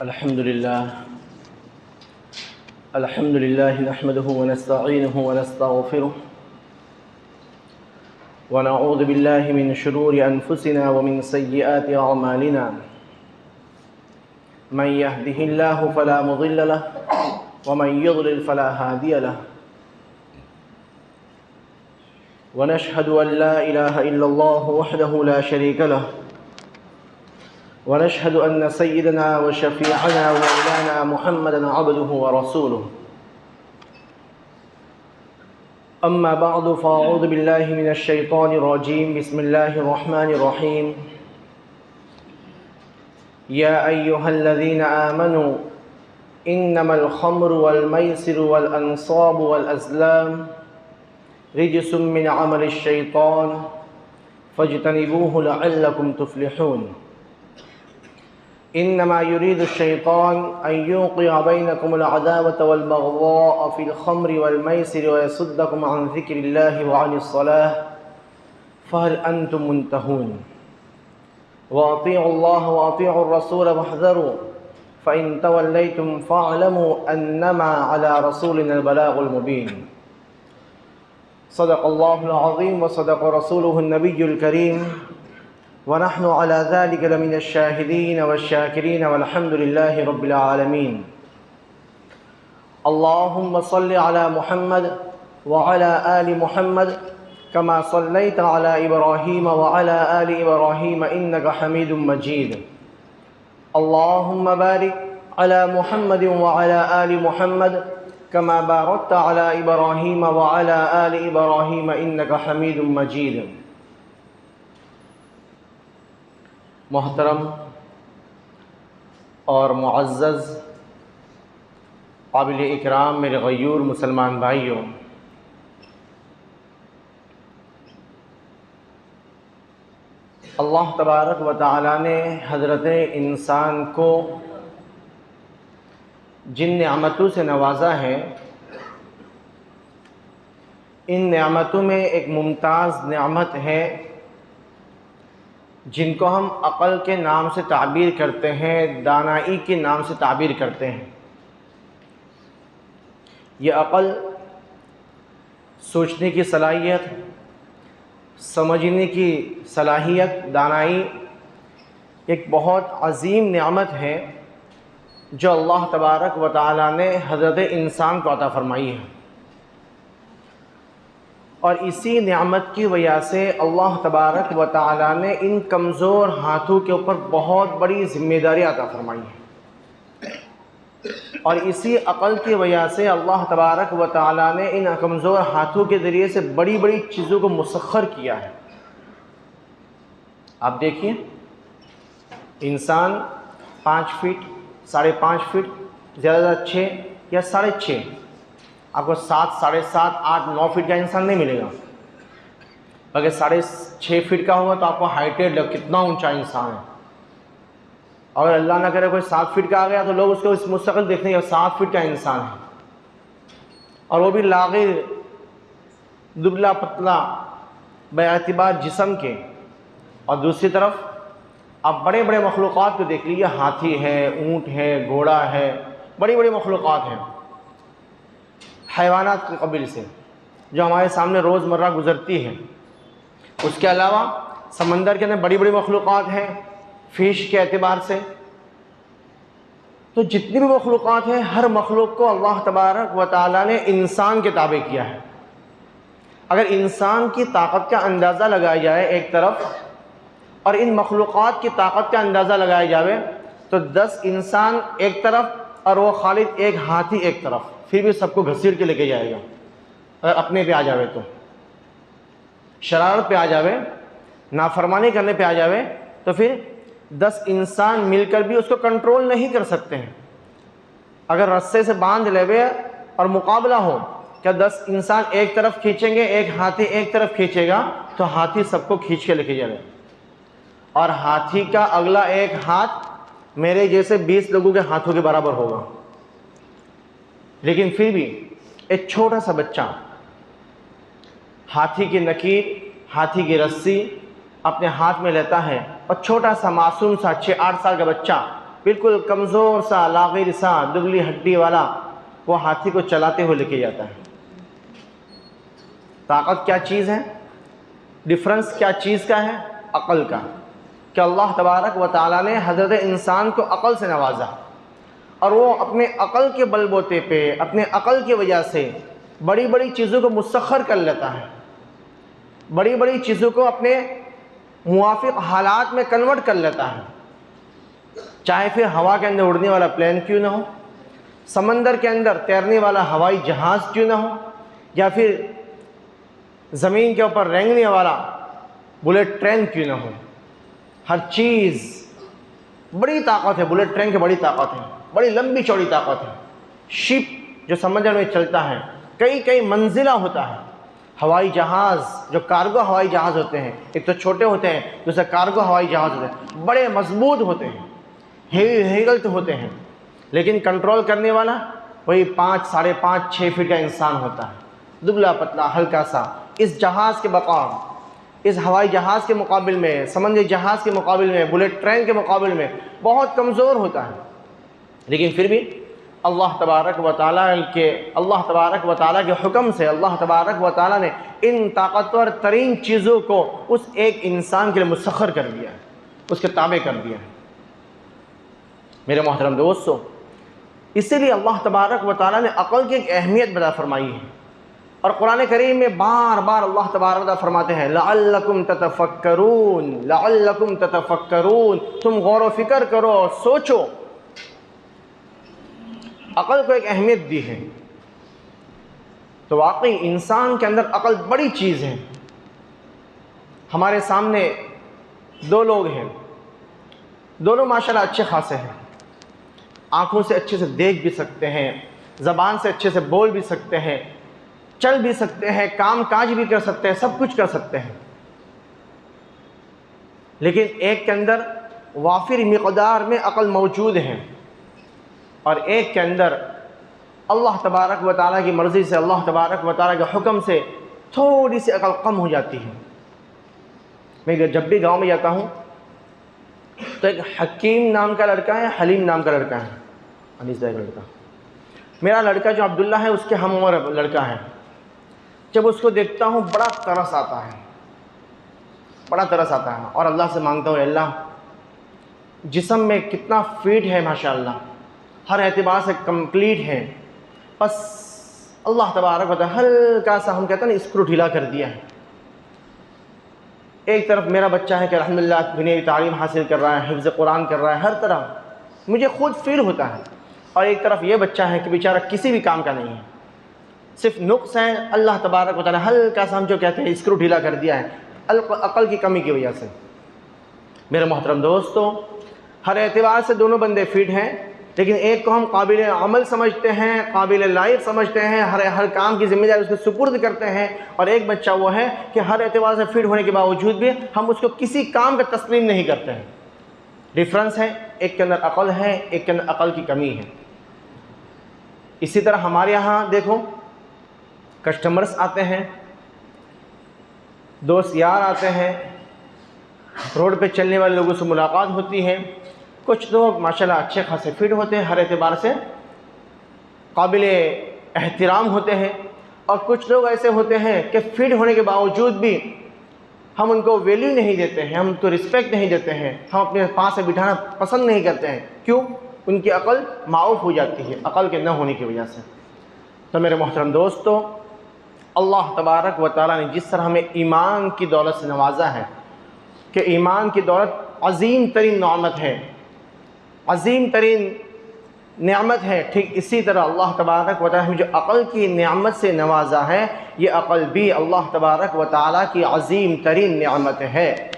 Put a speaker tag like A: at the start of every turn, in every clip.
A: अल्हम्दुलिल्लाह नहमदुहु व नस्तईनुहु व नस्तगफिरुह व नऊज़ु बिल्लाहि मिन शुरूरि अनफुसिना व मिन सय्यिआति अअमालिना मन यहदिहिल्लाहु फला मुज़िल्ल लहु व मन युज़लिल फला हादिय लहु व नशहदु अन ला इलाहा इल्लल्लाहु वहदहु ला शरीक लहु व नशहदु अन्न सय्यिदना व शफ़ीअना व मौलाना मुहम्मदन अब्दुहु व रसूलुहु अम्मा बअदु फ़अऊज़ु बिल्लाहि मिनश शैतानिर रजीम बिस्मिल्लाहिर रहमानिर रहीम या अय्युहल्लज़ीना आमनू इन्नमल ख़म्रु वल मैसिरु वल अंसाबु वल अज़लाम रिज्सुम मिन अमलिश शैतान फ़ज्तनिबूहु लअल्लकुम तुफ़्लिहून इन्नमा युरीदु शैतान अन युक़िअ बैनकुमुल अदावत वल बग़ज़ाअ फ़िल ख़म्रि वल मैसिरि व यसुद्दकुम अन ज़िक्रिल्लाहि व अनिस सलाह फ़हल अंतुम मुंतहून व अतीउल्लाह व अतीउर रसूल वहज़रू फ़इन तवल्लैतुम फ़अलमू अन्नमा अला रसूलिनल बलागुल मुबीन सदक़ल्लाहुल अज़ीम व सदक़ रसूलुहुन नबियुल करीम व नहनु अला ज़ालिका लमिनश शाहिदीन वश्शाकिरीन वल्हम्दुलिल्लाहि रब्बिल आलमीन अल्लाहुम्मा सल्लि अला मुहम्मद व अला आलि मुहम्मद कमा सल्लैता अला इब्राहीम व अला आलि इब्राहीम इन्नका हमीदुम मजीद अल्लाहुम्मा बारिक अला मुहम्मद व अला आलि मुहम्मद कमा बारकता अला इब्राहीम व अला आलि इब्राहीम इन्नका हमीदुम मजीद। मोहतरम और मुअज़्ज़ज़ काबिल इकराम मेरे गयूर मुसलमान भाइयों, अल्लाह तबारक व तआला ने हज़रत इंसान को जिन नेमतों से नवाजा है, इन नेमतों में एक मुमताज़ नेमत है जिनको हम अक़ल के नाम से ताबीर करते हैं, दानाई के नाम से ताबीर करते हैं। ये अक़ल सोचने की सलाहियत, समझने की सलाहियत, दानाई एक बहुत अज़ीम नेमत है जो अल्लाह तबारक व तआला ने हज़रत इंसान को अता फ़रमाई है। और इसी नेमत की वजह से अल्लाह तबारक व तआला ने इन कमज़ोर हाथों के ऊपर बहुत बड़ी ज़िम्मेदारी अता फ़रमाई है। और इसी अक़ल की वजह से अल्लाह तबारक व तआला ने इन कमज़ोर हाथों के ज़रिए से बड़ी बड़ी चीज़ों को मुसख्खर किया है। आप देखिए, इंसान 5 फीट, 5.5 फीट, ज़्यादा 6 या 6.5, आपको 7, 7.5, 8, 9 फीट का इंसान नहीं मिलेगा। अगर 6.5 फीट का होगा तो आपको हाइटेड लग कितना ऊंचा इंसान है। अगर अल्लाह ना करे कोई 7 फीट का आ गया तो लोग उसको इस मुस्तकिल देखने के 7 फीट का इंसान है, और वो भी लागिर, दुबला पतला बेअतिबार जिस्म के। और दूसरी तरफ आप बड़े बड़े मखलूक़ात को देख लीजिए, हाथी है, ऊँट है, घोड़ा है, बड़ी बड़ी मखलूक़ात हैं हैवानात के कबील से जो हमारे सामने रोज़मर्रा गुज़रती है। उसके अलावा समंदर के अंदर बड़ी बड़ी मखलूक़ात हैं फ़िश के एतबार से। तो जितनी भी मखलूक़ात हैं, हर मखलूक़ को अल्लाह तबारक व तआला ने इंसान के ताबे किया है। अगर इंसान की ताकत का अंदाज़ा लगाया जाए एक तरफ, और इन मखलूक़ात की ताकत का अंदाज़ा लगाया जाए तो 10 इंसान एक तरफ और वो खालिद एक हाथी एक तरफ, फिर भी सबको घसीट के लेके जाएगा। अगर अपने पे आ जावे तो, शरारत पे आ जावे, नाफरमानी करने पे आ जावे, तो फिर 10 इंसान मिलकर भी उसको कंट्रोल नहीं कर सकते हैं। अगर रस्से से बांध लेवे और मुकाबला हो, क्या 10 इंसान एक तरफ खींचेंगे, एक हाथी एक तरफ खींचेगा, तो हाथी सबको खींच के लेके जाएगा। और हाथी का अगला एक हाथ मेरे जैसे 20 लोगों के हाथों के बराबर होगा। लेकिन फिर भी एक छोटा सा बच्चा हाथी की नकीर, हाथी की रस्सी अपने हाथ में लेता है, और छोटा सा मासूम सा 6-8 साल का बच्चा बिल्कुल कमज़ोर सा, लागिर सा, दुबली हड्डी वाला वो हाथी को चलाते हुए लेके जाता है। ताकत क्या चीज़ है, डिफरेंस क्या चीज़ का है? अक़ल का। कि अल्लाह तबारक व तआला ने हज़रत इंसान को अक़ल से नवाजा और वो अपने अक़ल के बलबूते पे, अपने अक़ल की वजह से बड़ी बड़ी चीज़ों को मुसख्खर कर लेता है, बड़ी बड़ी चीज़ों को अपने मुवाफ़िक़ हालात में कन्वर्ट कर लेता है। चाहे फिर हवा के अंदर उड़ने वाला प्लेन क्यों ना हो, समंदर के अंदर तैरने वाला हवाई जहाज़ क्यों ना हो, या फिर ज़मीन के ऊपर रेंगने वाला बुलेट ट्रेन क्यों ना हो, हर चीज़ बड़ी ताकत है। बुलेट ट्रेन की बड़ी ताकत है, बड़ी लंबी चौड़ी ताकत है। शिप जो समंदर में चलता है, कई कई मंजिला होता है। हवाई जहाज़ जो कार्गो हवाई जहाज़ होते हैं, एक तो छोटे होते हैं, दूसरे कार्गो हवाई जहाज़ होते हैं, बड़े मजबूत होते हैं, हेवी व्हीकल तो होते हैं, लेकिन कंट्रोल करने वाला वही 5, 5.5, 6 फीट का इंसान होता है, दुबला पतला हल्का सा। इस जहाज़ के बक़ाम, इस हवाई जहाज़ के मुकाबिल में, समंदरी जहाज़ के मुकाबिल में, बुलेट ट्रेन के मुकाबिल में बहुत कमज़ोर होता है। लेकिन फिर भी अल्लाह तबारक व तआला के हुक्म से अल्लाह तबारक व तआला ने इन ताकतवर तरीन चीज़ों को उस एक इंसान के लिए मुसख्खर कर दिया है, उसके ताबे कर दिया है। मेरे मोहतरम दोस्तों, इसीलिए अल्लाह तबारक व तआला ने अक़ल की एक अहमियत बता फरमाई है और कुरान करीम में बार बार अल्लाह तबारक व तआला फरमाते हैं लअल्लकुम ततफक्करून, लअल्लकुम ततफक्करून, तुम गौर व फिक्र करो और सोचो। अक़ल को एक अहमियत दी है। तो वाकई इंसान के अंदर अक़ल बड़ी चीज़ है। हमारे सामने दो लोग हैं, दोनों माशाल्लाह अच्छे खासे हैं, आँखों से अच्छे से देख भी सकते हैं, ज़बान से अच्छे से बोल भी सकते हैं, चल भी सकते हैं, काम काज भी कर सकते हैं, सब कुछ कर सकते हैं। लेकिन एक के अंदर वाफिर मिक़दार में अक़ल मौजूद है और एक के अंदर अल्लाह तबारक व तआला की मर्ज़ी से, अल्लाह तबारक व तआला के हुक्म से थोड़ी सी अक़ल कम हो जाती है। मैं जब भी गांव में जाता हूँ तो एक हकीम नाम का लड़का है, हलीम नाम का लड़का है, अनीस भाई लड़का, मेरा लड़का जो अब्दुल्ला है उसके हम उम्र लड़का है। जब उसको देखता हूँ बड़ा तरस आता है, बड़ा तरस आता है और अल्लाह से मांगता हूँ, अल्लाह जिस्म में कितना फिट है माशाअल्लाह, हर एतबार से कंप्लीट है, बस अल्लाह तबारक व तआला हल्का सा, हम कहते हैं ना, स्क्रू ढीला कर दिया है। एक तरफ मेरा बच्चा है कि अल्हम्दुलिल्लाह दुनियावी तालीम हासिल कर रहा है, हिफ्ज़ कुरान कर रहा है, हर तरह मुझे खुद फील होता है, और एक तरफ ये बच्चा है कि बेचारा किसी भी काम का नहीं है, सिर्फ नुक्स है, अल्लाह तबारक व तआला हल्का सा, हम जो कहते हैं स्क्रू ढीला कर दिया है अक़ल की कमी की वजह से। मेरे मोहतरम दोस्तों, हर एतबार से दोनों बंदे फिट हैं, लेकिन एक को हम काबिल अमल समझते हैं, काबिल लाइफ समझते हैं, हर काम की जिम्मेदारी उसको सुपुर्द करते हैं, और एक बच्चा वो है कि हर एतबार से फिट होने के बावजूद भी हम उसको किसी काम का तस्लीम नहीं करते हैं। डिफरेंस है, एक के अंदर अक़ल है, एक के अंदर अक़ल की कमी है। इसी तरह हमारे यहाँ देखो, कस्टमर्स आते हैं, दोस्त यार आते हैं, रोड पे चलने वाले लोगों से मुलाकात होती है। कुछ लोग माशाल्लाह अच्छे खासे फिट होते हैं, हर एतबार से काबिल एहतराम होते हैं, और कुछ लोग ऐसे होते हैं कि फिट होने के बावजूद भी हम उनको वैल्यू नहीं देते हैं, हम उनको रिस्पेक्ट नहीं देते हैं, हम अपने पास से बिठाना पसंद नहीं करते हैं। क्यों? उनकी अक़ल माऊफ हो जाती है, अक़ल के न होने की वजह से। तो मेरे मोहतरम दोस्तों, अल्लाह तबारक व तआला ने जिस तरह हमें ईमान की दौलत से नवाजा है कि ईमान की दौलत अज़ीम तरीन नेमत है, अज़ीम तरीन नेमत है, ठीक इसी तरह अल्लाह तबारक व तआला हमें जो अक़ल की नेमत से नवाजा है, ये अक़ल भी अल्लाह तबारक व तआला की अज़ीम तरीन नेमत है।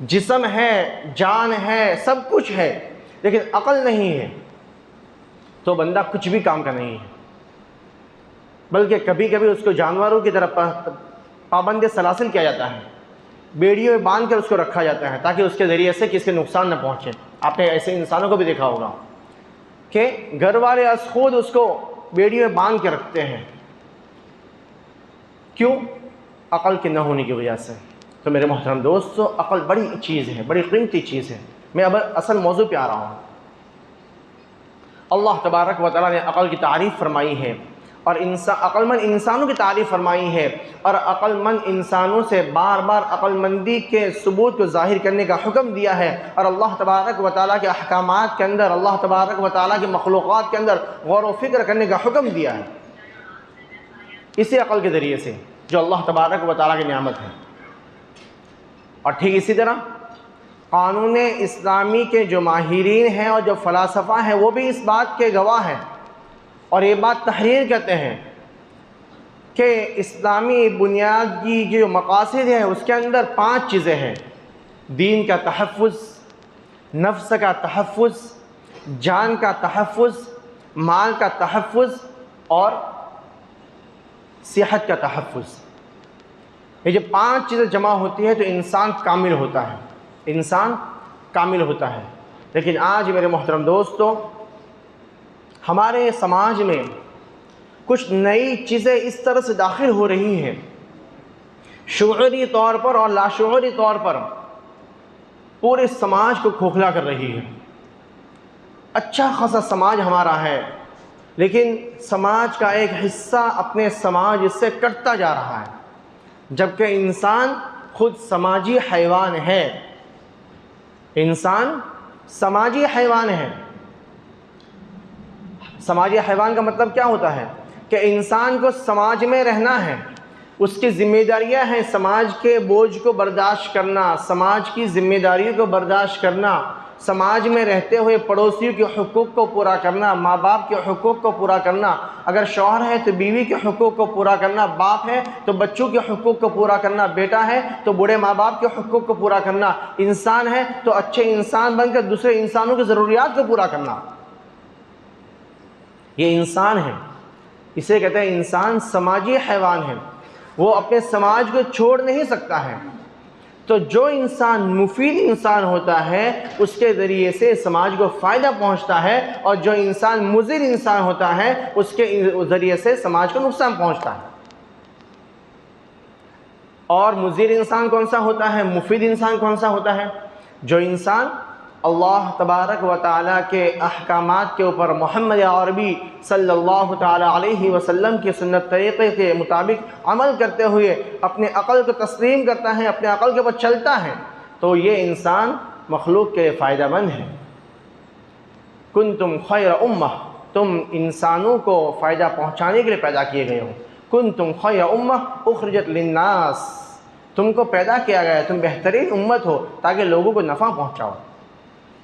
A: जिस्म है, जान है, सब कुछ है, लेकिन अक़ल नहीं है तो बंदा कुछ भी काम का नहीं है, बल्कि कभी कभी उसको जानवरों की तरफ पाबंद सलासिल किया जाता है, बेड़ियों में बांध कर उसको रखा जाता है ताकि उसके ज़रिए से किसी नुकसान न पहुँचे। आपने ऐसे इंसानों को भी देखा होगा कि घर वाले अस खुद उसको बेड़ियों में बांध के रखते हैं। क्यों? अक़ल के न होने की वजह से। तो मेरे मोहतरम दोस्तों, अक़ल बड़ी चीज़ है, बड़ी कीमती चीज़ है। मैं अब असल मौजू पे आ रहा हूँ। अल्लाह तबारक व तआला ने अक़ल की तारीफ़ फरमाई है और अक़लमंद इंसानों की तारीफ़ फरमाई है और अक़लमंद इंसानों से बार बार अक़लमंदी के सबूत को ज़ाहिर करने का हुक्म दिया है और अल्लाह तबारक व तआला के अहकामात के अंदर, अल्लाह तबारक व तआला की मखलूक़ात के अंदर गौर व फ़िक्र करने का हुक्म दिया है इसी अक़ल के ज़रिए से जो अल्लाह तबारक व तआला की नेमत है। और ठीक इसी तरह क़ानून इस्लामी के जो माहिरीन हैं और जो फ़लासफ़ा हैं वो भी इस बात के गवाह हैं और ये बात तहरीर कहते हैं कि इस्लामी बुनियाद की जो मक़ासिद है उसके अंदर 5 चीज़ें हैं: दीन का तहफ़्फ़ुज़, नफ्स का तहफ़्फ़ुज़, जान का तहफ़्फ़ुज़, माल का तहफ़्फ़ुज़ और सेहत का तहफ़्फ़ुज़। ये जो 5 चीज़ें जमा होती है तो इंसान कामिल होता है, इंसान कामिल होता है। लेकिन आज मेरे मोहतरम दोस्तों, हमारे समाज में कुछ नई चीज़ें इस तरह से दाखिल हो रही हैं शुऊरी तौर पर और लाशऊरी तौर पर पूरे समाज को खोखला कर रही है। अच्छा खासा समाज हमारा है लेकिन समाज का एक हिस्सा अपने समाज से कटता जा रहा है, जबकि इंसान खुद समाजी हैवान है। इंसान समाजी हैवान है। समाजी हैवान का मतलब क्या होता है कि इंसान को समाज में रहना है, उसकी ज़िम्मेदारियां हैं समाज के बोझ को बर्दाश्त करना, समाज की ज़िम्मेदारियों को बर्दाश्त करना, समाज में रहते हुए पड़ोसियों के हुकूक को पूरा करना, माँ बाप के हुकूक को पूरा करना, अगर शौहर है तो बीवी के हुकूक को पूरा करना, बाप है तो बच्चों के हुकूक को पूरा करना, बेटा है तो बूढ़े माँ बाप के हुकूक को पूरा करना, इंसान है तो अच्छे इंसान बनकर दूसरे इंसानों की ज़रूरियात को पूरा करना। ये इंसान है, इसे कहते हैं इंसान समाजी हैवान है, वो अपने समाज को छोड़ नहीं सकता है। तो जो इंसान मुफीद इंसान होता है उसके ज़रिए से समाज को फ़ायदा पहुंचता है और जो इंसान मुज़िर इंसान होता है उसके ज़रिए से समाज को नुकसान पहुंचता है। और मुज़िर इंसान कौन सा होता है, मुफीद इंसान कौन सा होता है? जो इंसान अल्लाह तबारक व तआला के अहकामात के ऊपर मोहम्मद अरबी सल्लल्लाहु तआला अलैहि वसल्लम की सुन्नत तरीक़े के मुताबिक अमल करते हुए अपने अक़ल को तस्लीम करता है, अपने अक़ल के ऊपर चलता है, तो ये इंसान मखलूक के फ़ायदेमंद है। कुंतुम खैर उम्मह, तुम इंसानों को फ़ायदा पहुँचाने के लिए पैदा किए गए हो। कुंतुम खैर उम्मह उखरिजत लिन्नास, तुमको पैदा किया गया है, तुम बेहतरीन उम्मत हो ताकि लोगों को नफ़ा पहुँचाओ।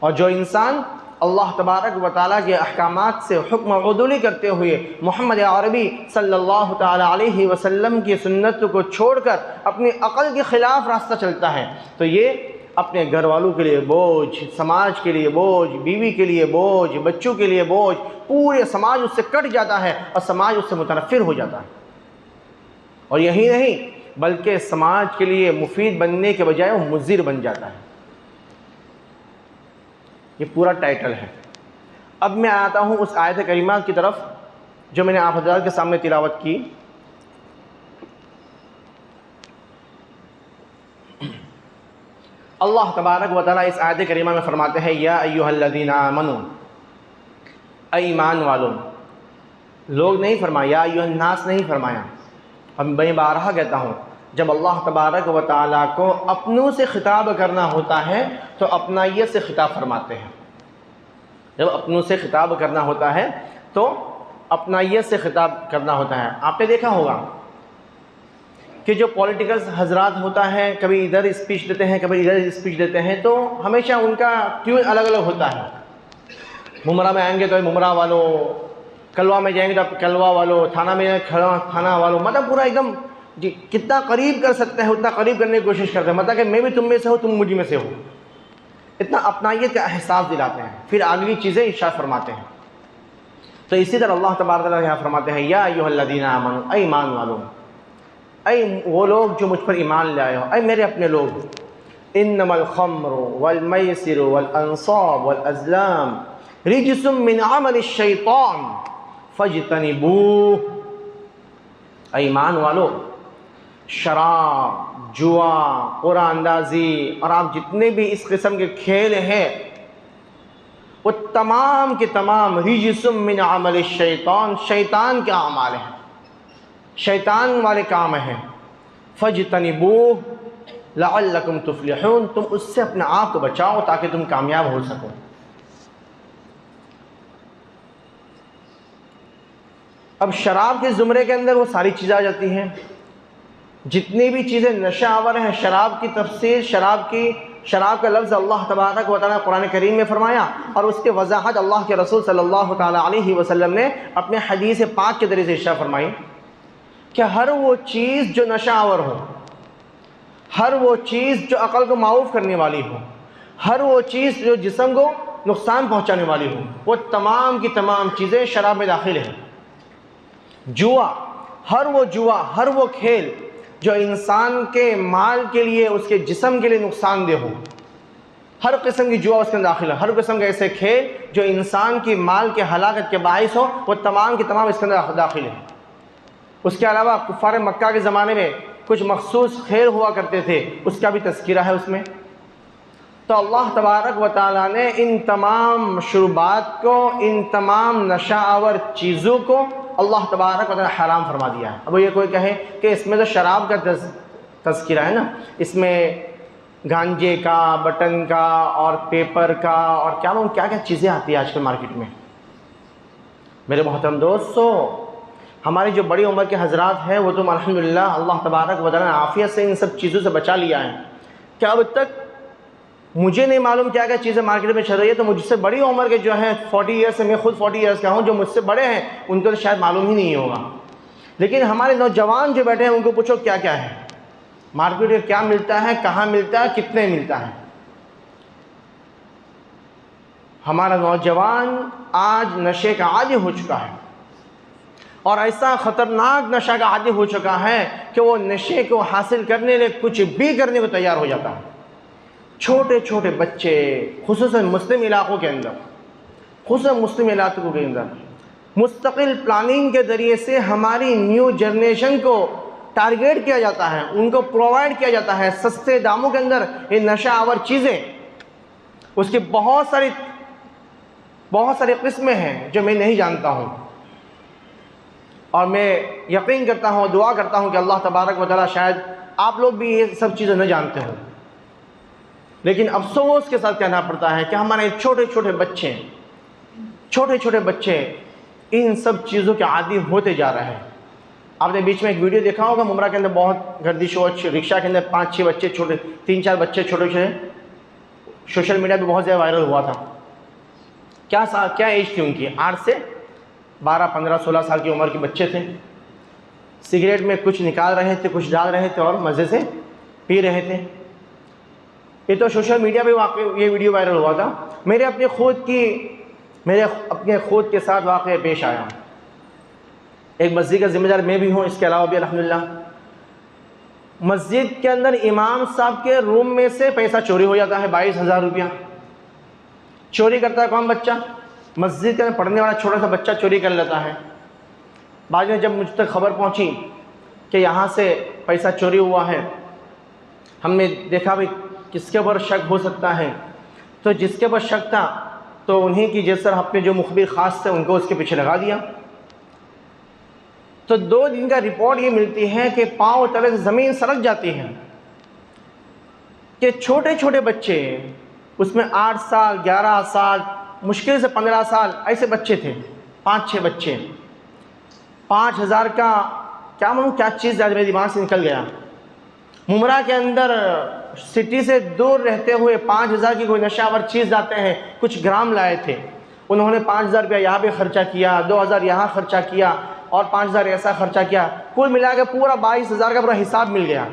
A: और जो इंसान अल्लाह तबारक व तआला के अहकामात से हुक्म उदूली करते हुए मोहम्मद अरबी सल्लल्लाहु तआला अलैहि वसल्लम की सुन्नत को छोड़कर अपनी अक़ल के ख़िलाफ़ रास्ता चलता है, तो ये अपने घर वालों के लिए बोझ, समाज के लिए बोझ, बीवी के लिए बोझ, बच्चों के लिए बोझ, पूरे समाज उससे कट जाता है और समाज उससे मुतनफ़िर हो जाता है। और यही नहीं बल्कि समाज के लिए मुफीद बनने के बजाय वो मुज़िर बन जाता है। ये पूरा टाइटल है। अब मैं आता हूँ उस आयत करीमा की तरफ जो मैंने आप हज़रात के सामने तिलावत की। अल्लाह तबारक व तआला इस आयत करीमा में फरमाते हैं, या अय्युहल्लज़ीना आमनू, ऐ ईमान वालों। लोग नहीं फरमाया, या अय्युहन्नास नहीं फरमाया। अब मैं बारहा कहता हूँ, जब अल्लाह तबारक व तआला को अपनों से खिताब करना होता है तो अपनाइयत से खिताब फरमाते हैं। जब अपनों से खिताब करना होता है तो अपनाइयत से खिताब करना होता है। आपने देखा होगा कि जो पॉलिटिकल हजरात होता है, कभी इधर स्पीच देते हैं, कभी इधर स्पीच देते हैं, तो हमेशा उनका ट्यून अलग अलग होता है। मुमरा में आएंगे तो मुमरा वालों, कलवा में जाएंगे तो कलवा वालों, थाना में थाना वालों, मतलब पूरा एकदम जी कितना करीब कर सकते हैं उतना करीब करने की कोशिश करते हैं, मतलब कि मैं भी तुम में से हो, तुम मुझ में से हो, इतना अपनाइयत का एहसास दिलाते हैं। फिर अगली चीज़ें इरशाद फरमाते हैं। तो इसी तरह अल्लाह तबारक व तआला यहाँ फरमाते हैं, या अय्युहल्लज़ीना आमनू, ऐ ईमान वालों, ऐ वो लोग जो मुझ पर ईमान लाए हो, ऐ मेरे अपने लोग, इन्नमल खम्रु वल मैसिरु वल अंसाब वल अज़लाम रिजसुम मिन अमलिश शैतान फज्तनिबूह। ऐ ईमान वालों, शराब, जुआ, कुरान अंदाज़ी और आप जितने भी इस किस्म के खेल हैं, वो तमाम के तमाम रिजसुम मिन अमल शैतान, शैतान के अमाल हैं, शैतान वाले काम हैं। फजतनिबूह लअल्लकुम तुफ्लिहून, तुम उससे अपने आप को बचाओ ताकि तुम कामयाब हो सको। अब शराब के ज़ुमरे के अंदर वो सारी चीज़ें आ जाती हैं, जितनी भी चीज़ें नशा आवर हैं। शराब की तफसीर, शराब का लफ्ज़ अल्लाह तबारक व तआला कुरान करीम में फरमाया, और उसके वजाहत अल्लाह के रसूल सल्लल्लाहु तआला अलैहि वसल्लम ने अपने हदीस पाक के ज़रिए से इरशाद फरमाई कि हर वो चीज़ जो नशा आवर हो, हर वो चीज़ जो अक़ल को माऊफ़ करने वाली हो, हर वो चीज़ जो जिस्म को नुकसान पहुँचाने वाली हो, वो तमाम की तमाम चीज़ें शराब में दाखिल हैं। जुआ, हर वो खेल जो इंसान के माल के लिए, उसके जिस्म के लिए नुकसानदेह हो, हर किस्म की जुआ उसके अंदर दाखिल है। हर किस्म के ऐसे खेल जो इंसान की माल के हलाकत के बाइस हो, वो तमाम के तमाम इसके अंदर दाखिल है। उसके अलावा कुफ़ार मक्का के ज़माने में कुछ मखसूस खेल हुआ करते थे, उसका भी तज़किरा है उसमें। तो अल्लाह तबारक व तआला ने इन तमाम शुरुबात को, इन तमाम नशा आवर चीज़ों को अल्लाह तबारक व तआला हराम फरमा दिया है। अब ये कोई कहे कि इसमें तो शराब का तज़किरा है ना, इसमें गांजे का, बटन का और पेपर का और क्या क्या चीज़ें आती है आजकल मार्केट में। मेरे मोहतरम दोस्तों, हमारी जो बड़ी उम्र के हजरात हैं वो तो अल्हम्दुलिल्लाह अल्लाह तबारक व तआला आफ़ियत से इन सब चीज़ों से बचा लिया है। क्या अब तक मुझे नहीं मालूम क्या क्या चीज़ें मार्केट में चल रही है, तो मुझसे बड़ी उम्र के जो हैं 40 ईयर्स से, मैं खुद 40 ईयर्स का हूँ, जो मुझसे बड़े हैं उनको तो शायद मालूम ही नहीं होगा। लेकिन हमारे नौजवान जो बैठे हैं उनको पूछो क्या क्या है मार्केट में, क्या मिलता है, कहाँ मिलता है, कितने मिलता है। हमारा नौजवान आज नशे का आदी हो चुका है, और ऐसा ख़तरनाक नशा का आदी हो चुका है कि वो नशे को हासिल करने के लिए कुछ भी करने को तैयार हो जाता है। छोटे छोटे बच्चे, खुसूसन मुस्लिम इलाक़ों के अंदर, मुस्तकिल प्लानिंग के ज़रिए से हमारी न्यू जनरेशन को टारगेट किया जाता है, उनको प्रोवाइड किया जाता है सस्ते दामों के अंदर ये नशा आवर चीज़ें। उसकी बहुत सारी किस्में हैं जो मैं नहीं जानता हूँ, और मैं यकीन करता हूँ, दुआ करता हूँ कि अल्लाह तबारक व तआला शायद आप लोग भी ये सब चीज़ें न जानते हो। लेकिन अफसोस के साथ कहना पड़ता है कि हमारे छोटे छोटे बच्चे इन सब चीज़ों के आदी होते जा रहे हैं। आपने बीच में एक वीडियो देखा होगा, मुमरा के अंदर बहुत गर्दिश हो, रिक्शा के अंदर 5-6 बच्चे, 3-4 बच्चे छोटे, सोशल मीडिया पे बहुत ज़्यादा वायरल हुआ था। क्या एज थी उनकी? 8 से 12, 15, 16 साल की उम्र के बच्चे थे। सिगरेट में कुछ निकाल रहे थे, कुछ डाल रहे थे और मज़े से पी रहे थे। ये तो सोशल मीडिया पे वाकई ये वीडियो वायरल हुआ था। मेरे अपने खुद के साथ वाकई पेश आया। एक मस्जिद का ज़िम्मेदार मैं भी हूँ, इसके अलावा भी अल्हम्दुलिल्लाह मस्जिद के अंदर इमाम साहब के रूम में से पैसा चोरी हो जाता है। 22,000 रुपया चोरी करता है कौन? बच्चा, मस्जिद के अंदर पढ़ने वाला छोटा सा बच्चा चोरी कर लेता है। बाद में जब मुझ तक खबर पहुँची कि यहाँ से पैसा चोरी हुआ है, हमने देखा भाई किसके ऊपर शक हो सकता है। तो जिसके ऊपर शक था तो उन्हीं की जैसे अपने जो मुखबिर ख़ास थे उनको उसके पीछे लगा दिया। तो 2 दिन का रिपोर्ट ये मिलती है कि पाँव तले से ज़मीन सरक जाती है, कि छोटे छोटे बच्चे, उसमें 8 साल, 11 साल, मुश्किल से 15 साल ऐसे बच्चे थे, 5-6 बच्चे। 5,000 का क्या चीज़ आज मेरे दिमाग से निकल गया। मुमरा के अंदर सिटी से दूर रहते हुए 5,000 की कोई नशावर चीज़ लाते हैं, कुछ ग्राम लाए थे। उन्होंने 5,000 रुपया यहाँ पे ख़र्चा किया, 2,000 यहाँ ख़र्चा किया और 5,000 ऐसा ख़र्चा किया। कुल मिला के पूरा 22,000 का पूरा हिसाब मिल गया।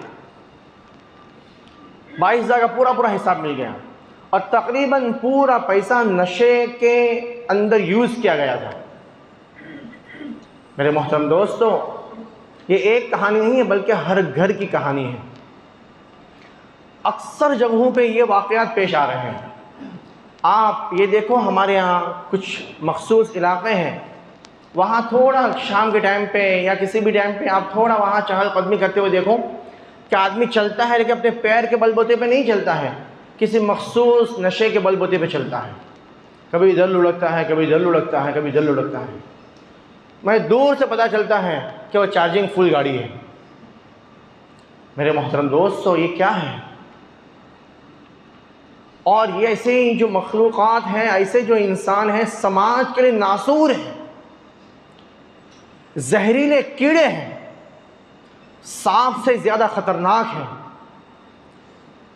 A: 22,000 का पूरा हिसाब मिल गया, और तकरीबन पूरा पैसा नशे के अंदर यूज़ किया गया था। मेरे मोहतरम दोस्तों, ये एक कहानी नहीं है बल्कि हर घर की कहानी है। अक्सर जगहों पे ये वाक़यात पेश आ रहे हैं। आप ये देखो, हमारे यहाँ कुछ मखसूस इलाक़े हैं, वहाँ थोड़ा शाम के टाइम पे या किसी भी टाइम पे आप थोड़ा वहाँ चहलकदमी करते हुए देखो कि आदमी चलता है लेकिन अपने पैर के बलबूते पे नहीं चलता है, किसी मखसूस नशे के बलबूते पे चलता है। कभी इधर लुढ़कता है, कभी इधर लुढ़कता है, कभी इधर लुढ़कता है। मैं दूर से पता चलता है कि वो चार्जिंग फुल गाड़ी है। मेरे मोहतरम दोस्तों, ये क्या है? और ये ऐसे ही जो मखलूक़ात हैं, ऐसे जो इंसान हैं, समाज के लिए नासूर हैं, जहरीले कीड़े हैं, सांप से ज़्यादा ख़तरनाक हैं।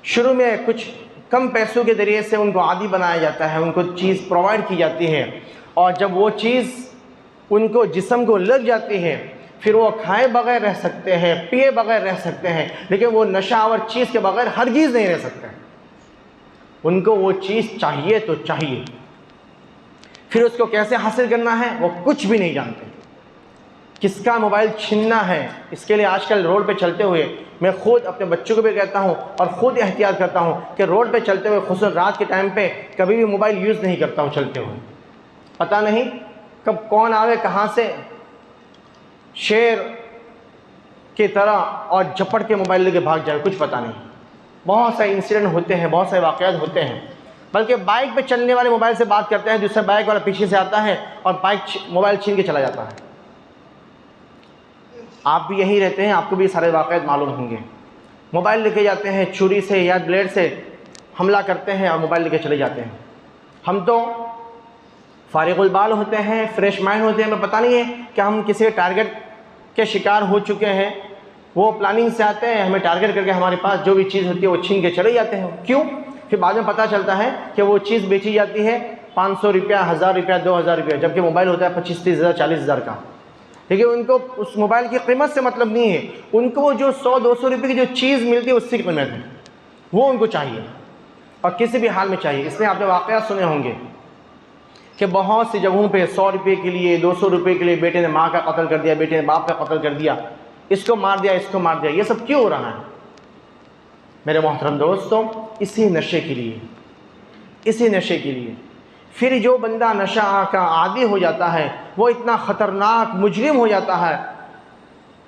A: शुरू में कुछ कम पैसों के ज़रिए से उनको आदी बनाया जाता है, उनको चीज़ प्रोवाइड की जाती है, और जब वो चीज़ उनको जिस्म को लग जाती है, फिर वो खाए बगैर रह सकते हैं, पिए बगैर रह सकते हैं, लेकिन वो नशावर चीज़ के बगैर हरगिज़ नहीं रह सकते। उनको वो चीज़ चाहिए तो चाहिए। फिर उसको कैसे हासिल करना है वो कुछ भी नहीं जानते। किसका मोबाइल छीनना है, इसके लिए आजकल रोड पे चलते हुए मैं खुद अपने बच्चों को भी कहता हूँ और ख़ुद एहतियात करता हूँ कि रोड पे चलते हुए खुसूसन रात के टाइम पे कभी भी मोबाइल यूज़ नहीं करता हूँ चलते हुए। पता नहीं कब कौन आवे कहाँ से शेर की तरह और झपट के मोबाइल लेके भाग जाए, कुछ पता नहीं। बहुत सारे इंसिडेंट होते हैं, बहुत सारे वाक़यात होते हैं। बल्कि बाइक पे चलने वाले मोबाइल से बात करते हैं, दूसरा बाइक वाला पीछे से आता है और मोबाइल छीन के चला जाता है। आप भी यहीं रहते हैं, आपको भी सारे वाक़यात मालूम होंगे। मोबाइल लेके जाते हैं, छुरी से या ब्लेड से हमला करते हैं और मोबाइल लेके चले जाते हैं। हम तो फारिगुल बाल होते हैं, फ्रेश माइंड होते हैं, हमें पता नहीं है कि हम किसी टारगेट के शिकार हो चुके हैं। वो प्लानिंग से आते हैं, हमें टारगेट करके हमारे पास जो भी चीज़ होती है वो छीन के चले जाते हैं। क्यों? फिर बाद में पता चलता है कि वो चीज़ बेची जाती है 500 रुपया, 1000 रुपया, 2000 रुपया, जबकि मोबाइल होता है 25-30 हज़ार, 40 हज़ार का। लेकिन उनको उस मोबाइल की कीमत से मतलब नहीं है, उनको जो 100-200 रुपये की जो चीज़ मिलती है उसकी कीमत है, वो उनको चाहिए और किसी भी हाल में चाहिए। इसलिए आपने वाक़या सुने होंगे कि बहुत सी जगहों पे 100 रुपये के लिए, 200 रुपये के लिए बेटे ने माँ का कत्ल कर दिया, बेटे ने बाप का कत्ल कर दिया, इसको मार दिया, इसको मार दिया। ये सब क्यों हो रहा है मेरे मोहतरम दोस्तों? इसी नशे के लिए, इसी नशे के लिए। फिर जो बंदा नशा का आदी हो जाता है वो इतना ख़तरनाक मुजरिम हो जाता है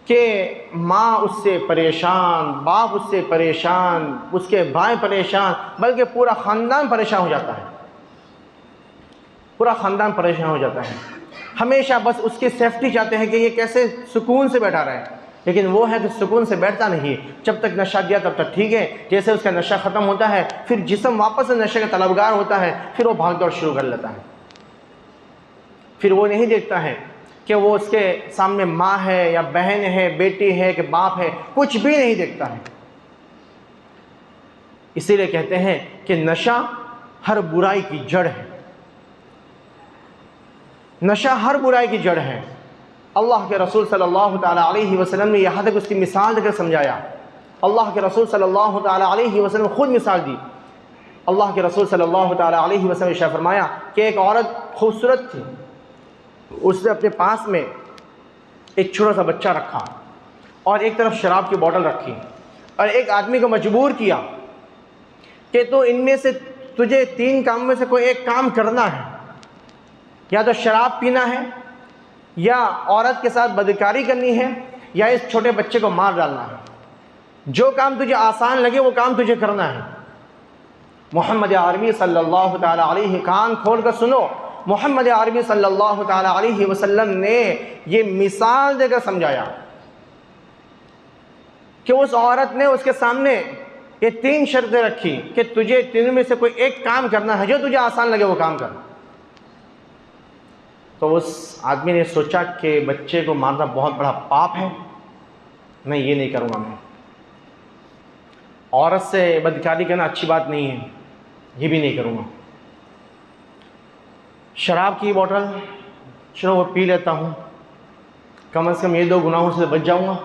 A: कि माँ उससे परेशान, बाप उससे परेशान, उसके भाई परेशान, बल्कि पूरा ख़ानदान परेशान हो जाता है। पूरा ख़ानदान परेशान हो जाता है। हमेशा बस उसकी सेफ्टी चाहते हैं कि ये कैसे सुकून से बैठा रहे, लेकिन वो है कि सुकून से बैठता नहीं। जब तक नशा दिया तब तक ठीक है, जैसे उसका नशा ख़त्म होता है फिर जिस्म वापस से नशे का तलबगार होता है, फिर वो भाग दौड़ शुरू कर लेता है। फिर वो नहीं देखता है कि वो उसके सामने माँ है या बहन है, बेटी है कि बाप है, कुछ भी नहीं देखता है। इसीलिए कहते हैं कि नशा हर बुराई की जड़ है। नशा हर बुराई की जड़ है। अल्लाह के रसूल सल्लल्लाहु ताला अलैहि वसल्लम ने यहाँ तक उसकी मिसाल देकर समझाया। अल्लाह के रसूल सल्लल्लाहु ताला अलैहि वसल्लम खुद मिसाल दी। अल्लाह के रसूल सल्लल्लाहु ताला अलैहि वसल्लम ने इरशाद फरमाया कि एक औरत खूबसूरत थी, उसने अपने पास में एक छोटा सा बच्चा रखा और एक तरफ शराब की बोतल रखी और एक आदमी को मजबूर किया कि तो इनमें से तुझे 3 काम में से कोई एक काम करना है, या तो शराब पीना है, या औरत के साथ बदकारी करनी है, या इस छोटे बच्चे को मार डालना है। जो काम तुझे आसान लगे वो काम तुझे करना है। मोहम्मद अरबी सल्लल्लाहु ताला अलैहि, कान खोल कर सुनो, मोहम्मद अरबी सल्लल्लाहु ताला अलैहि वसल्लम ने ये मिसाल देकर समझाया कि उस औरत ने उसके सामने ये 3 शर्तें रखी कि तुझे 3 में से कोई एक काम करना है, जो तुझे आसान लगे वो काम कर। तो उस आदमी ने सोचा कि बच्चे को मारना बहुत बड़ा पाप है, नहीं ये नहीं करूँगा मैं। औरत से बदकारी करना अच्छी बात नहीं है, ये भी नहीं करूँगा। शराब की बोतल चलो वो पी लेता हूँ, कम से कम ये 2 गुनाहों से बच जाऊँगा,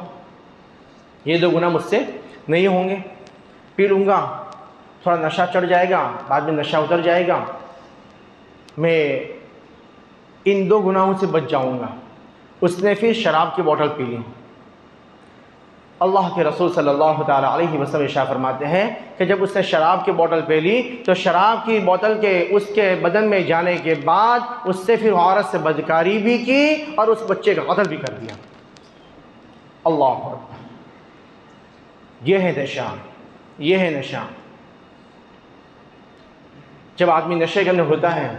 A: ये 2 गुनाह मुझसे नहीं होंगे। पी लूँगा, थोड़ा नशा चढ़ जाएगा, बाद में नशा उतर जाएगा, मैं इन 2 गुनाहों से बच जाऊँगा। उसने फिर शराब की बोतल पी ली। अल्लाह के रसूल सल्लल्लाहु ताला अलैहि वसल्लम इरशाद फरमाते हैं कि जब उसने शराब की बोतल पी ली तो शराब की बोतल के उसके बदन में जाने के बाद उससे फिर औरत से बदकारी भी की और उस बच्चे का कत्ल भी कर दिया। अल्लाह अकबर, ये है नशा, ये है नशा। जब आदमी नशे करने होता है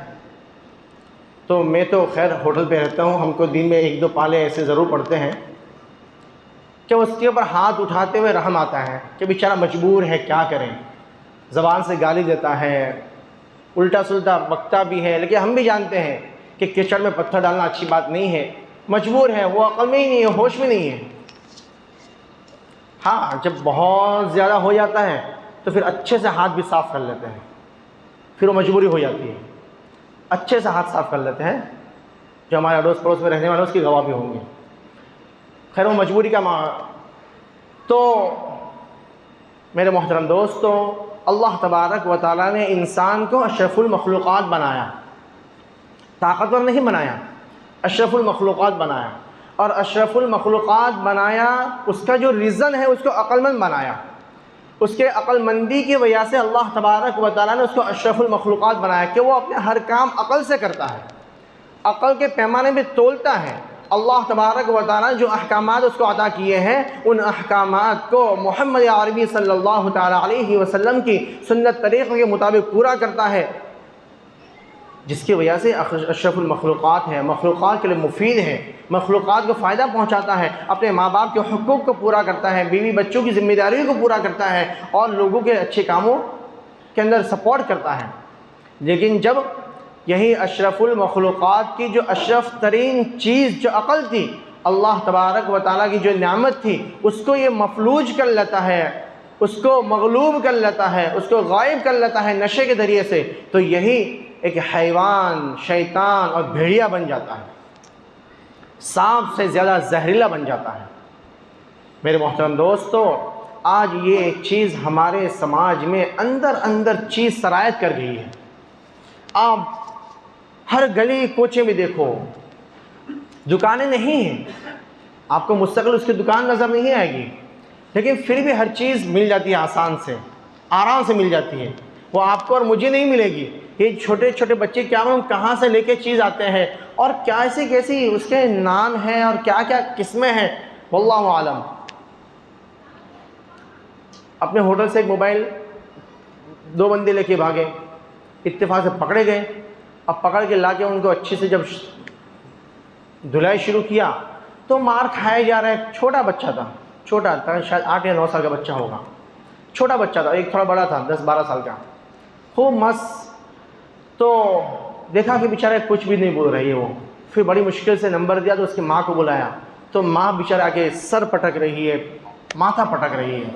A: तो मैं तो खैर होटल पे रहता हूँ, हमको दिन में 1-2 पाले ऐसे ज़रूर पड़ते हैं कि उसके ऊपर हाथ उठाते हुए रहम आता है कि बेचारा मजबूर है, क्या करें। ज़बान से गाली देता है, उल्टा सुल्टा बकता भी है, लेकिन हम भी जानते हैं कि कीचड़ में पत्थर डालना अच्छी बात नहीं है। मजबूर है, वो अक्ल में ही नहीं है, होश में नहीं है। हाँ, जब बहुत ज़्यादा हो जाता है तो फिर अच्छे से हाथ भी साफ़ कर लेते हैं, फिर वो मजबूरी हो जाती है। अच्छे से हाथ साफ़ कर लेते हैं, जो हमारे अड़ोस पड़ोस में रहने वाले उसकी गवाह भी होंगे। खैर वो मजबूरी का तो मेरे मोहतरम दोस्तों, अल्लाह तबारक व तआला ने इंसान को अशरफुल मखलूक़ात बनाया, ताकतवर नहीं बनाया, अशरफुल मखलूक़ात बनाया। और अशरफुल मखलूक़ात बनाया, उसका जो रीज़न है उसको अक्लमंद बनाया। उसके अक्लमंदी की वजह से अल्लाह तबारक व तआला ने उसको अशरफुल मखलूक़ात बनाया कि वो अपने हर काम अक़ल से करता है, अक़ल के पैमाने में तोलता है। अल्लाह तबारक व तआला जो अहकामात उसको अता किए हैं, उन अहकामात को मोहम्मद अरबी सल्लल्लाहु तआला अलैहि वसल्लम की सुन्नत तरीक़े के मुताबिक पूरा करता है, जिसकी वजह से अशरफुल मखलूक़ात है, मखलूक़ात के लिए मुफीद है, मखलूक़ात को फ़ायदा पहुँचाता है, अपने माँ बाप के हुकूक़ को पूरा करता है, बीवी बच्चों की ज़िम्मेदारियों को पूरा करता है और लोगों के अच्छे कामों के अंदर सपोर्ट करता है। लेकिन जब यही अशरफुल मखलूक़ात की जो अशरफ तरीन चीज़ जो अक़ल थी, अल्लाह तबारक व तआला की जो नेमत थी, उसको ये मफलूज कर लेता है, उसको मग़लूब कर लेता है, उसको गायब कर लेता है नशे के ज़रिए से, तो यही एक हैवान, शैतान और भेड़िया बन जाता है, सांप से ज़्यादा जहरीला बन जाता है। मेरे मोहतरम दोस्तों, आज ये चीज़ हमारे समाज में अंदर अंदर चीज़ सरायत कर गई है। आप हर गली कोचे में देखो, दुकानें नहीं हैं, आपको मुस्तकिल उसकी दुकान नज़र नहीं आएगी, लेकिन फिर भी हर चीज़ मिल जाती है, आसान से, आराम से मिल जाती है। वो आपको और मुझे नहीं मिलेगी। ये छोटे छोटे बच्चे क्या मालूम कहाँ से लेके चीज़ आते हैं और कैसी कैसी उसके नाम हैं और क्या क्या किस्में हैं, वल्लाहु आलम। अपने होटल से एक मोबाइल 2 बंदे लेके भागे, इत्तेफाक से पकड़े गए। अब पकड़ के ला के उनको अच्छे से जब धुलाई शुरू किया तो मार खाया जा रहा है। छोटा बच्चा था, छोटा था, शायद 8 या 9 साल का बच्चा होगा, छोटा बच्चा था, एक थोड़ा बड़ा था 10-12 साल का, खूब मस्त। तो देखा कि बेचारे कुछ भी नहीं बोल रही है वो। फिर बड़ी मुश्किल से नंबर दिया तो उसकी माँ को बुलाया, तो माँ बेचारा आके सर पटक रही है, माथा पटक रही है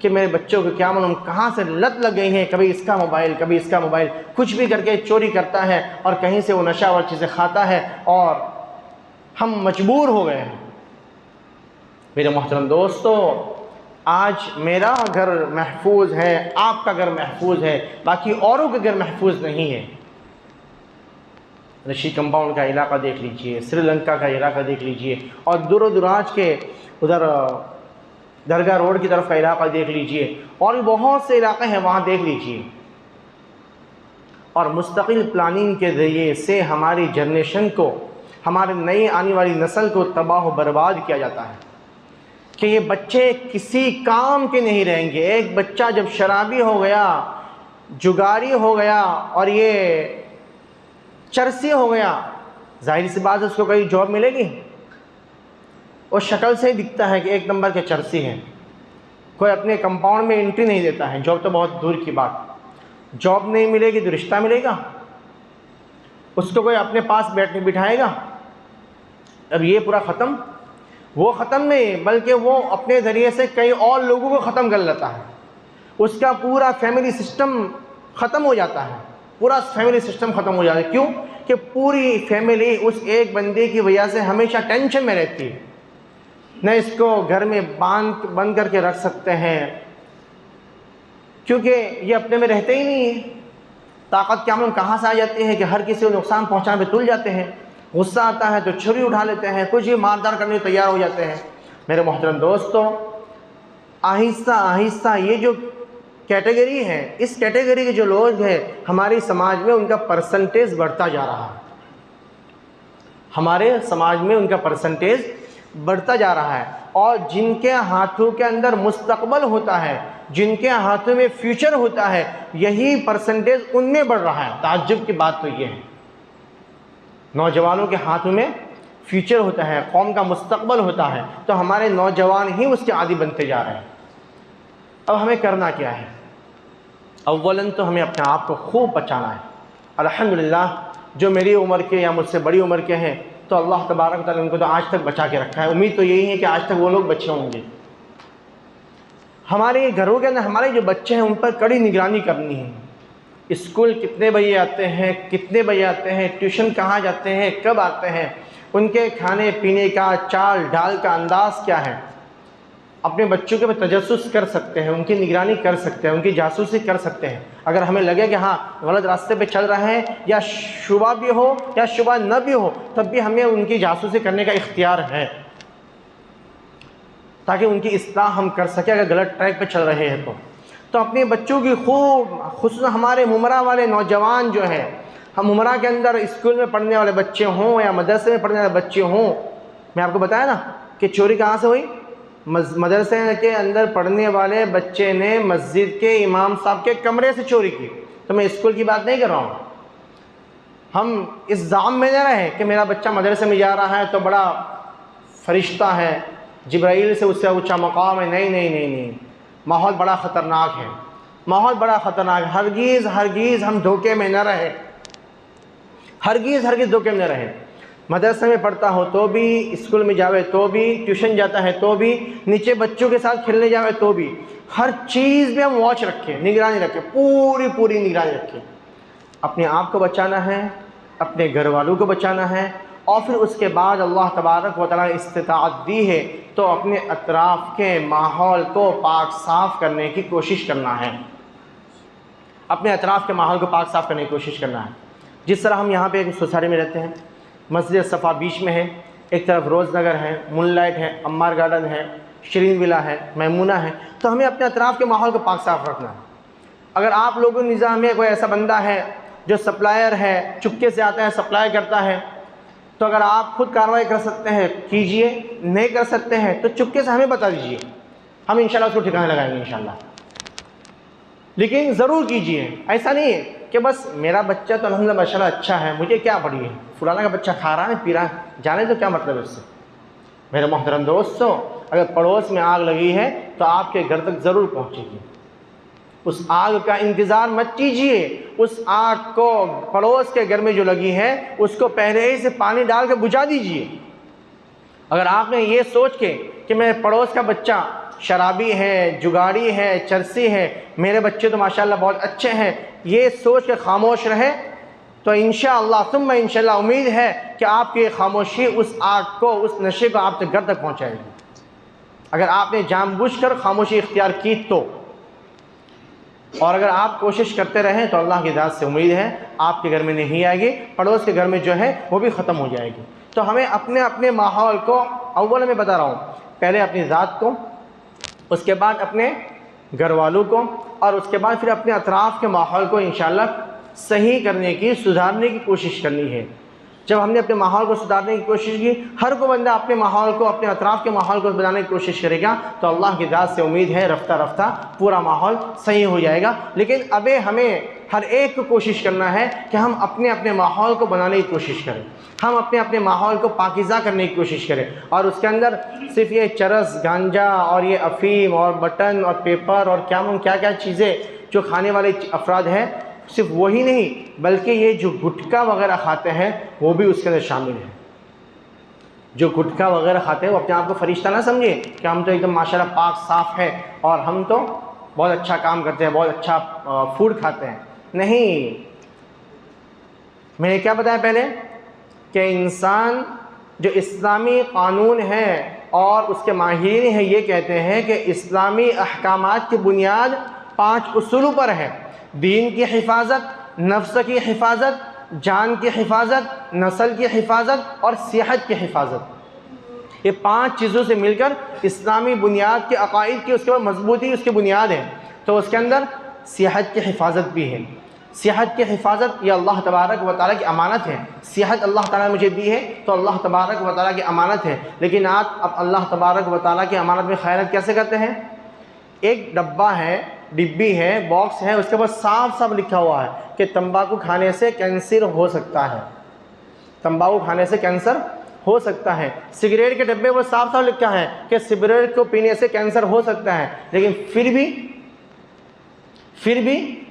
A: कि मेरे बच्चों को क्या मालूम कहाँ से लत लग गई है, कभी इसका मोबाइल कभी इसका मोबाइल, कुछ भी करके चोरी करता है और कहीं से वो नशा और चीज़ें खाता है और हम मजबूर हो गए हैं। मेरे मोहतरम दोस्तों, आज मेरा घर महफूज है, आपका घर महफूज है, बाकी औरों के घर महफूज नहीं है। ऋषि कंपाउंड का इलाका देख लीजिए, श्रीलंका का इलाका देख लीजिए, और दूर दराज के उधर दरगाह रोड की तरफ का इलाका देख लीजिए, और भी बहुत से इलाके हैं वहाँ देख लीजिए। और मुस्तकिल प्लानिंग के ज़रिए से हमारी जनरेशन को, हमारे नई आने वाली नस्ल को तबाह बर्बाद किया जाता है कि ये बच्चे किसी काम के नहीं रहेंगे। एक बच्चा जब शराबी हो गया, जुगारी हो गया और ये चरसी हो गया, जाहिर सी बात है उसको कहीं जॉब मिलेगी? वो शक्ल से ही दिखता है कि एक नंबर के चरसी हैं। कोई अपने कंपाउंड में एंट्री नहीं देता है, जॉब तो बहुत दूर की बात। जॉब नहीं मिलेगी तो रिश्ता मिलेगा, उसको कोई अपने पास बैठने बिठाएगा। अब ये पूरा ख़त्म, वो ख़त्म नहीं बल्कि वो अपने ज़रिए से कई और लोगों को ख़त्म कर लेता है। उसका पूरा फैमिली सिस्टम ख़त्म हो जाता है, पूरा फैमिली सिस्टम ख़त्म हो जाता है। क्यों? कि पूरी फैमिली उस एक बंदे की वजह से हमेशा टेंशन में रहती है। न इसको घर में बंद करके रख सकते हैं क्योंकि ये अपने में रहते ही नहीं है। ताकत क्या मालूम कहाँ से आ जाती है कि हर किसी को नुकसान पहुँचाने पे तुल जाते हैं। गुस्सा आता है तो छुरी उठा लेते हैं, कुछ ही मारदार करने को तैयार हो जाते हैं। मेरे मोहतरम दोस्तों, आहिस्ता आहिस्ता ये जो कैटेगरी है, इस कैटेगरी के जो लोग हैं हमारे समाज में, उनका परसेंटेज बढ़ता जा रहा है। हमारे समाज में उनका परसेंटेज बढ़ता जा रहा है, और जिनके हाथों के अंदर मुस्तकबल होता है, जिनके हाथों में फ्यूचर होता है, यही परसेंटेज उनमें बढ़ रहा है। ताज्जुब की बात तो ये है। नौजवानों के हाथों में फ्यूचर होता है, कौम का मुस्तकबल होता है, तो हमारे नौजवान ही उसके आदी बनते जा रहे हैं। अब हमें करना क्या है? अव्वलन तो हमें अपने आप को खूब बचाना है। अल्हम्दुलिल्लाह जो मेरी उम्र के या मुझसे बड़ी उम्र के हैं तो अल्लाह तबारक व तआला उनको तो आज तक बचा के रखा है। उम्मीद तो यही है कि आज तक वो लोग बचे होंगे। हमारे घरों के अंदर हमारे जो बच्चे हैं उन पर कड़ी निगरानी करनी है। स्कूल कितने बजे आते हैं, कितने बजे आते हैं, ट्यूशन कहाँ जाते हैं, कब आते हैं, उनके खाने पीने का चाल ढाल का अंदाज़ क्या है। अपने बच्चों के ऊपर तजस्सुस कर सकते हैं, उनकी निगरानी कर सकते हैं, उनकी जासूसी कर सकते हैं। अगर हमें लगे कि हाँ गलत रास्ते पे चल रहे हैं या शुबा भी हो या शुबा न भी हो, तब भी हमें उनकी जासूसी करने का इख्तियार है ताकि उनकी इस्लाह हम कर सकें अगर गलत ट्रैक पे चल रहे हैं तो अपने बच्चों की खूब, खुसूसन हमारे मुमरा वाले नौजवान जो हैं, हम मुमरा के अंदर स्कूल में पढ़ने वाले बच्चे हों या मदरसे में पढ़ने वाले बच्चे हों। मैं आपको बताया ना कि चोरी कहाँ से हुई? मदरसे के अंदर पढ़ने वाले बच्चे ने मस्जिद के इमाम साहब के कमरे से चोरी की। तो मैं स्कूल की बात नहीं कर रहा हूँ। हम इस जाम में न रहे कि मेरा बच्चा मदरसे में जा रहा है तो बड़ा फरिश्ता है, जिब्राइल से उससे ऊंचा मकाम है। नहीं नहीं नहीं नहीं, माहौल बड़ा ख़तरनाक है, माहौल बड़ा ख़तरनाक है। हरगिज़ हरगिज़ हम धोखे में न रहे, हरगिज़ हरगिज़ धोखे में न रहे। मदरसे में पढ़ता हो तो भी, स्कूल में जावे तो भी, ट्यूशन जाता है तो भी, नीचे बच्चों के साथ खेलने जावे तो भी, हर चीज़ में हम वॉच रखें, निगरानी रखें, पूरी पूरी निगरानी रखें। अपने आप को बचाना है, अपने घर वालों को बचाना है, और फिर उसके बाद अल्लाह तबारक व तआला इस्तिताअत दी है तो अपने अतराफ़ के माहौल को पाक साफ़ करने की कोशिश करना है। अपने अतराफ़ के माहौल को पाक साफ़ करने की कोशिश करना है। जिस तरह हम यहाँ पे एक सोसाइटी में रहते हैं, मस्जिद सफ़ा बीच में है, एक तरफ रोज़ नगर है, मूनलाइट है, अम्मार गार्डन है, शरीन विला है, मैमूना है, तो हमें अपने अतराफ़ के माहौल को पाक साफ़ रखना है। अगर आप लोगों के निज़ाम में कोई ऐसा बंदा है जो सप्लायर है, चुपके से आता है, सप्लाई करता है, तो अगर आप खुद कार्रवाई कर सकते हैं कीजिए, नहीं कर सकते हैं तो चुपके से हमें बता दीजिए, हम इंशाल्लाह उसको ठिकाने लगाएंगे इंशाल्लाह। लेकिन ज़रूर कीजिए। ऐसा नहीं है कि बस मेरा बच्चा तो अल्हम्दुलिल्लाह माशाल्लाह अच्छा है, मुझे क्या पड़ी है, फलाना का बच्चा खा रहा है पी रहा है, जाने तो क्या मतलब है उससे। मेरे मोहतरम दोस्तों, अगर पड़ोस में आग लगी है तो आपके घर तक ज़रूर पहुँचेगी। उस आग का इंतज़ार मत कीजिए, उस आग को पड़ोस के घर में जो लगी है उसको पहले ही से पानी डाल के बुझा दीजिए। अगर आपने ये सोच के कि मेरे पड़ोस का बच्चा शराबी है, जुगाड़ी है, चरसी है, मेरे बच्चे तो माशाल्लाह बहुत अच्छे हैं, ये सोच के खामोश रहे तो इंशाअल्लाह सुम्मा इंशाअल्लाह उम्मीद है कि आपकी खामोशी उस आग को, उस नशे को आप तक घर तक पहुँचाएगी। अगर आपने जानबूझकर खामोशी इख्तियार की तो, और अगर आप कोशिश करते रहें तो अल्लाह की ज़ात से उम्मीद है आपके घर में नहीं आएगी, पड़ोस के घर में जो है वो भी ख़त्म हो जाएगी। तो हमें अपने अपने माहौल को, अव्वल में बता रहा हूँ, पहले अपनी ज़ात को, उसके बाद अपने घर वालों को, और उसके बाद फिर अपने अतराफ़ के माहौल को इंशाअल्लाह सही करने की, सुधारने की कोशिश करनी है। जब हमने अपने माहौल को सुधारने की कोशिश की, हर कोई बंदा अपने माहौल को, अपने अतराफ़ के माहौल को बनाने की कोशिश करेगा तो अल्लाह की ज़ात से उम्मीद है रफ्ता रफ्ता पूरा माहौल सही हो जाएगा। लेकिन अबे हमें हर एक को कोशिश करना है कि हम अपने अपने माहौल को बनाने की कोशिश करें, हम अपने अपने माहौल को पाकीज़ा करने की कोशिश करें। और उसके अंदर सिर्फ ये चरस, गांजा और ये अफ़ीम और बटन और पेपर और क्या क्या चीज़ें जो खाने वाले अफराद हैं, सिर्फ वही नहीं बल्कि ये जो गुटखा वगैरह खाते हैं वो भी उसके अंदर शामिल है। जो गुटखा वगैरह खाते हैं वो अपने आप को फरिश्ता ना समझे कि हम तो एकदम माशाल्लाह पाक साफ़ है और हम तो बहुत अच्छा काम करते हैं, बहुत अच्छा फूड खाते हैं। नहीं, मैंने क्या बताया पहले कि इंसान जो इस्लामी कानून है और उसके माहिरीन हैं ये कहते हैं कि इस्लामी अहकामात की बुनियाद 5 उसूलों पर है। दीन की हिफाजत, नफ्स की हिफाजत, जान की हिफाजत, नस्ल की हिफाजत और सेहत की हिफाजत। ये 5 चीज़ों से मिलकर इस्लामी बुनियाद के अकाइद की, उसके बाद मजबूती उसकी बुनियाद है। तो उसके अंदर सेहत की हिफाजत भी है। सेहत की हिफाजत ये अल्लाह तबारक व तआला की अमानत है। सेहत अल्लाह ताला ने मुझे दी है तो अल्लाह तबारक व तआला की अमानत है। लेकिन आप अब अल्लाह तबारक व तआला की अमानत में खयानत कैसे करते हैं? एक डब्बा है, डिब्बी है, बॉक्स है, उसके बाद साफ साफ लिखा हुआ है कि तंबाकू खाने से कैंसर हो सकता है। तंबाकू खाने से कैंसर हो सकता है। सिगरेट के डब्बे वो साफ साफ लिखा है कि सिगरेट को पीने से कैंसर हो सकता है, लेकिन फिर भी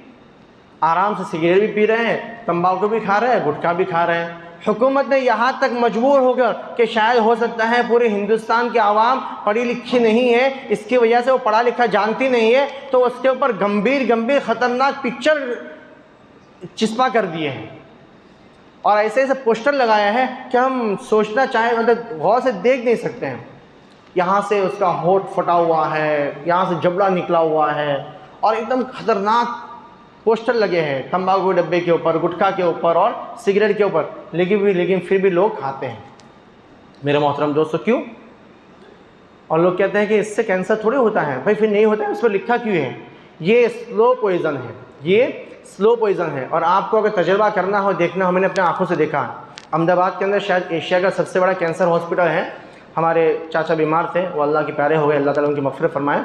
A: आराम से सिगरेट भी पी रहे हैं, तंबाकू भी खा रहे हैं, गुटखा भी खा रहे हैं। हुकूमत ने यहाँ तक मजबूर होकर कि शायद हो सकता है पूरे हिंदुस्तान की आवाम पढ़ी लिखी नहीं है, इसकी वजह से वो पढ़ा लिखा जानती नहीं है, तो उसके ऊपर गंभीर ख़तरनाक पिक्चर चिस्पा कर दिए हैं और ऐसे ऐसे पोस्टर लगाया है कि हम सोचना चाहें मतलब गौर से देख नहीं सकते हैं। यहाँ से उसका होठ फटा हुआ है, यहाँ से जबड़ा निकला हुआ है और एकदम ख़तरनाक पोस्टर लगे हैं तंबाकू डब्बे के ऊपर, गुटखा के ऊपर और सिगरेट के ऊपर, लेकिन फिर भी लोग खाते हैं। मेरे मोहतरम दोस्तों, क्यों? और लोग कहते हैं कि इससे कैंसर थोड़ी होता है। भाई फिर नहीं होता है, उस पर लिखा क्यों है? ये स्लो पॉइज़न है, ये स्लो पॉइज़न है। और आपको अगर तजर्बा करना हो, देखना हो, मैंने अपने आंखों से देखा है। अहमदाबाद के अंदर शायद एशिया का सबसे बड़ा कैंसर हॉस्पिटल है। हमारे चाचा बीमार थे, वो अल्लाह के प्यारे हो गए, अल्लाह ताला उनकी मग़फ़िरत फरमाए।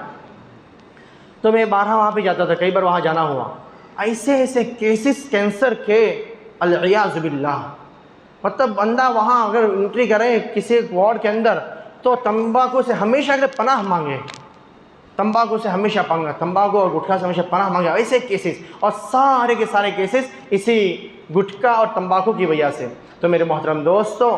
A: तो मैं बारहा वहाँ पे जाता था, कई बार वहाँ जाना हुआ। ऐसे ऐसे केसेस कैंसर के अल-इयाज़ बिल्लाह, मतलब बंदा वहाँ अगर एंट्री करे किसी वार्ड के अंदर तो तंबाकू से हमेशा अगर पनाह मांगे, तंबाकू से हमेशा पंगा, तंबाकू और गुटखा से हमेशा पनाह मांगे, ऐसे केसेस, और सारे के सारे केसेस इसी गुटखा और तंबाकू की वजह से। तो मेरे मोहतरम दोस्तों,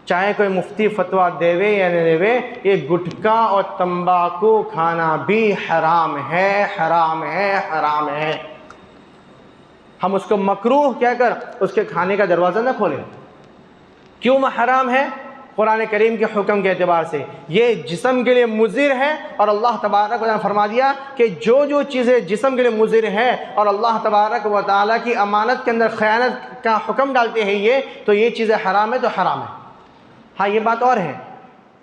A: चाहे कोई मुफ्ती फतवा देवे या न देवे, ये गुटखा और तंबाकू खाना भी हराम है, हराम है, हराम है। हम उसको मकरूह कहकर उसके खाने का दरवाज़ा न खोलें। क्यों हराम है? कुरान करीम के हुक्म के एतबार से ये जिस्म के लिए मुज़िर है, और अल्लाह तबारक व तआला फरमा दिया कि जो चीज़ें जिस्म के लिए मुज़िर है और अल्लाह तबारक व तआला की अमानत के अंदर ख़यानत का हुक्म डालते हैं ये, तो ये चीज़ें हराम है तो हराम है। हाँ, ये बात और है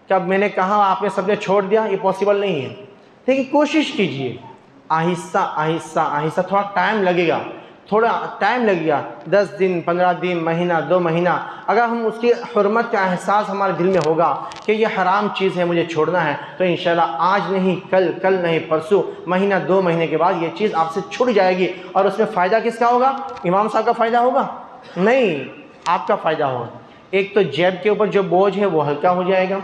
A: कि अब मैंने कहा आपने सबने छोड़ दिया, ये पॉसिबल नहीं है। लेकिन कोशिश कीजिए, आहिस्ता आहिस्ता आहिस्ता, थोड़ा टाइम लगेगा, 10 दिन, 15 दिन, महीना, 2 महीना। अगर हम उसकी हुर्मत का एहसास हमारे दिल में होगा कि ये हराम चीज़ है, मुझे छोड़ना है, तो इंशाल्लाह आज नहीं कल नहीं परसों, महीना 2 महीने के बाद ये चीज़ आपसे छूट जाएगी। और उसमें फ़ायदा किसका होगा? इमाम साहब का फ़ायदा होगा? नहीं, आपका फ़ायदा होगा। एक तो जेब के ऊपर जो बोझ है वो हल्का हो जाएगा,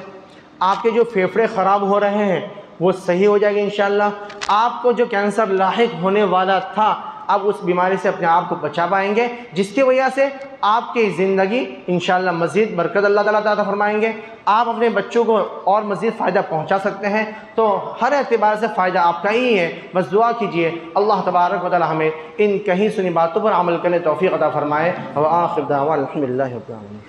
A: आपके जो फेफड़े ख़राब हो रहे हैं वो सही हो जाएंगे इंशाल्लाह। आपको जो कैंसर लाहिक होने वाला था, आप उस बीमारी से अपने आप को बचा पाएंगे, जिसकी वजह से आपकी ज़िंदगी इंशाल्लाह मज़ीद बरकत अल्लाह ताला अता फरमाएंगे। आप अपने बच्चों को और मज़ीद फ़ायदा पहुंचा सकते हैं। तो हर एतबार से फ़ायदा आपका ही है। बस दुआ कीजिए अल्लाह तबारक व तआला हमें इन कहीं सुनी बातों पर अमल करने तौफ़ीक़ अता फरमाए। व आखिर दावाना अल्हम्दुलिल्लाहि रब्बिल आलमीन।